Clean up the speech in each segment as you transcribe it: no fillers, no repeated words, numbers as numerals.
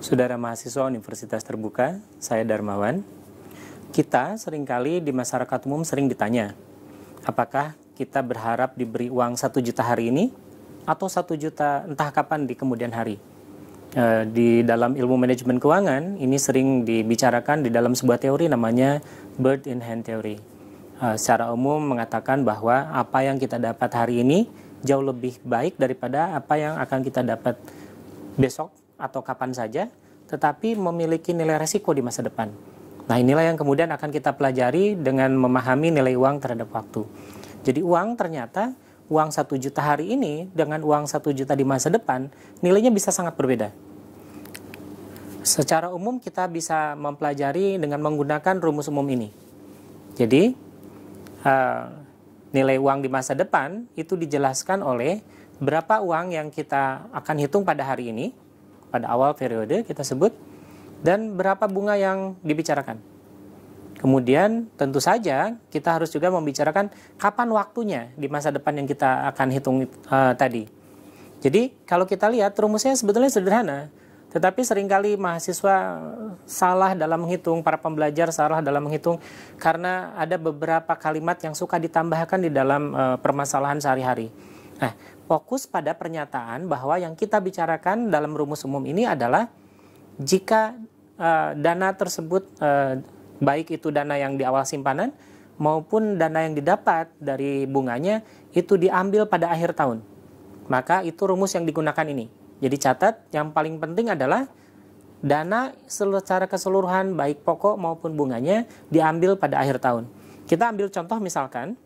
Saudara mahasiswa Universitas Terbuka, saya Darmawan. Kita seringkali di masyarakat umum sering ditanya, apakah kita berharap diberi uang 1 juta hari ini atau 1 juta entah kapan di kemudian hari. Di dalam ilmu manajemen keuangan, ini sering dibicarakan di dalam sebuah teori namanya bird in hand theory. Secara umum mengatakan bahwa apa yang kita dapat hari ini jauh lebih baik daripada apa yang akan kita dapat besok atau kapan saja, tetapi memiliki nilai resiko di masa depan. Nah, inilah yang kemudian akan kita pelajari dengan memahami nilai uang terhadap waktu. Jadi uang ternyata, uang 1 juta hari ini dengan uang 1 juta di masa depan, nilainya bisa sangat berbeda. Secara umum kita bisa mempelajari dengan menggunakan rumus umum ini. Jadi, nilai uang di masa depan itu dijelaskan oleh berapa uang yang kita akan hitung pada hari ini, pada awal periode kita sebut, dan berapa bunga yang dibicarakan. Kemudian tentu saja kita harus juga membicarakan kapan waktunya di masa depan yang kita akan hitung tadi. Jadi kalau kita lihat rumusnya sebetulnya sederhana, tetapi seringkali mahasiswa salah dalam menghitung, para pembelajar salah dalam menghitung karena ada beberapa kalimat yang suka ditambahkan di dalam permasalahan sehari-hari. Nah, fokus pada pernyataan bahwa yang kita bicarakan dalam rumus umum ini adalah jika dana tersebut, baik itu dana yang di awal simpanan maupun dana yang didapat dari bunganya itu diambil pada akhir tahun, maka itu rumus yang digunakan ini. Jadi catat, yang paling penting adalah dana secara keseluruhan baik pokok maupun bunganya diambil pada akhir tahun. Kita ambil contoh misalkan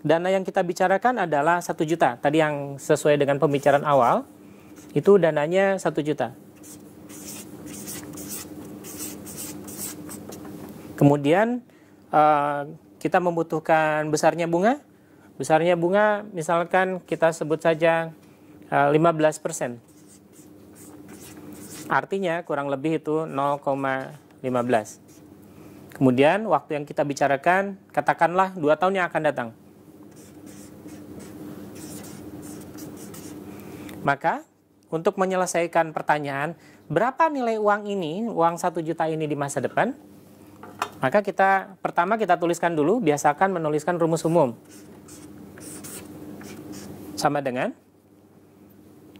dana yang kita bicarakan adalah 1 juta. Tadi yang sesuai dengan pembicaraan awal, itu dananya 1 juta. Kemudian kita membutuhkan besarnya bunga. Besarnya bunga misalkan kita sebut saja 15%. Artinya kurang lebih itu 0,15. Kemudian waktu yang kita bicarakan katakanlah 2 tahun yang akan datang. Maka untuk menyelesaikan pertanyaan berapa nilai uang ini, uang 1 juta ini di masa depan, maka pertama kita tuliskan dulu, biasakan menuliskan rumus umum. Sama dengan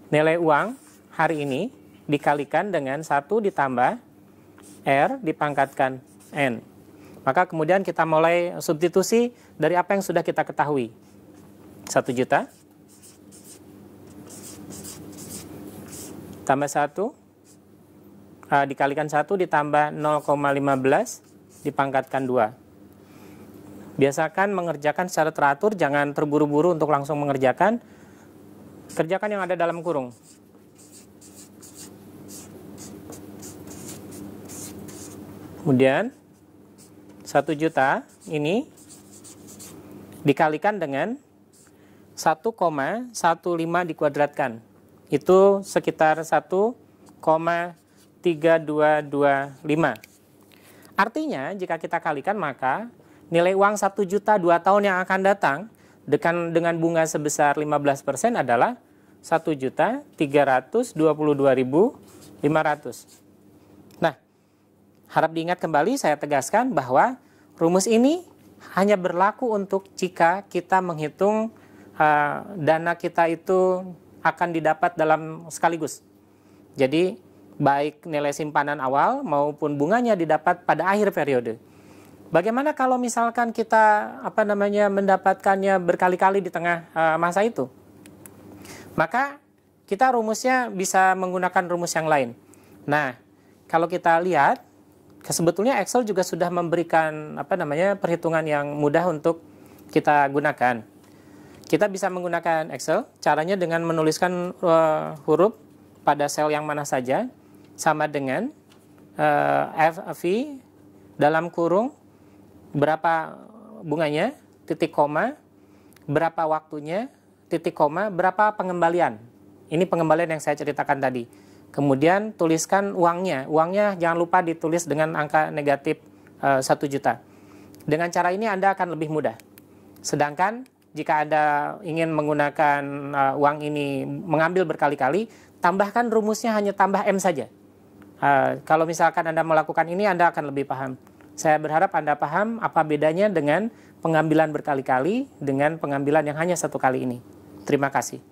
nilai uang hari ini dikalikan dengan 1 ditambah R dipangkatkan N. Maka kemudian kita mulai substitusi dari apa yang sudah kita ketahui. 1 juta tambah 1 dikalikan 1 ditambah 0,15 dipangkatkan 2. Biasakan mengerjakan secara teratur, jangan terburu-buru untuk langsung mengerjakan. Kerjakan yang ada dalam kurung. Kemudian 1 juta ini dikalikan dengan 1,15 dikuadratkan. Itu sekitar 1,3225. Artinya jika kita kalikan maka nilai uang 1 juta 2 tahun yang akan datang dengan bunga sebesar 15% adalah 1.322.500. Nah, harap diingat kembali, saya tegaskan bahwa rumus ini hanya berlaku untuk jika kita menghitung dana kita itu akan didapat dalam sekaligus. Jadi baik nilai simpanan awal maupun bunganya didapat pada akhir periode. Bagaimana kalau misalkan kita mendapatkannya berkali-kali di tengah masa itu? Maka kita rumusnya bisa menggunakan rumus yang lain. Nah, kalau kita lihat, sebetulnya Excel juga sudah memberikan perhitungan yang mudah untuk kita gunakan. Kita bisa menggunakan Excel, caranya dengan menuliskan huruf pada sel yang mana saja, sama dengan FV dalam kurung berapa bunganya, titik koma, berapa waktunya, titik koma, berapa pengembalian. Ini pengembalian yang saya ceritakan tadi. Kemudian tuliskan uangnya. Uangnya jangan lupa ditulis dengan angka negatif 1 juta. Dengan cara ini Anda akan lebih mudah. Sedangkan jika Anda ingin menggunakan uang ini mengambil berkali-kali, tambahkan rumusnya hanya tambah M saja. Kalau misalkan Anda melakukan ini, Anda akan lebih paham. Saya berharap Anda paham apa bedanya dengan pengambilan berkali-kali dengan pengambilan yang hanya satu kali ini. Terima kasih.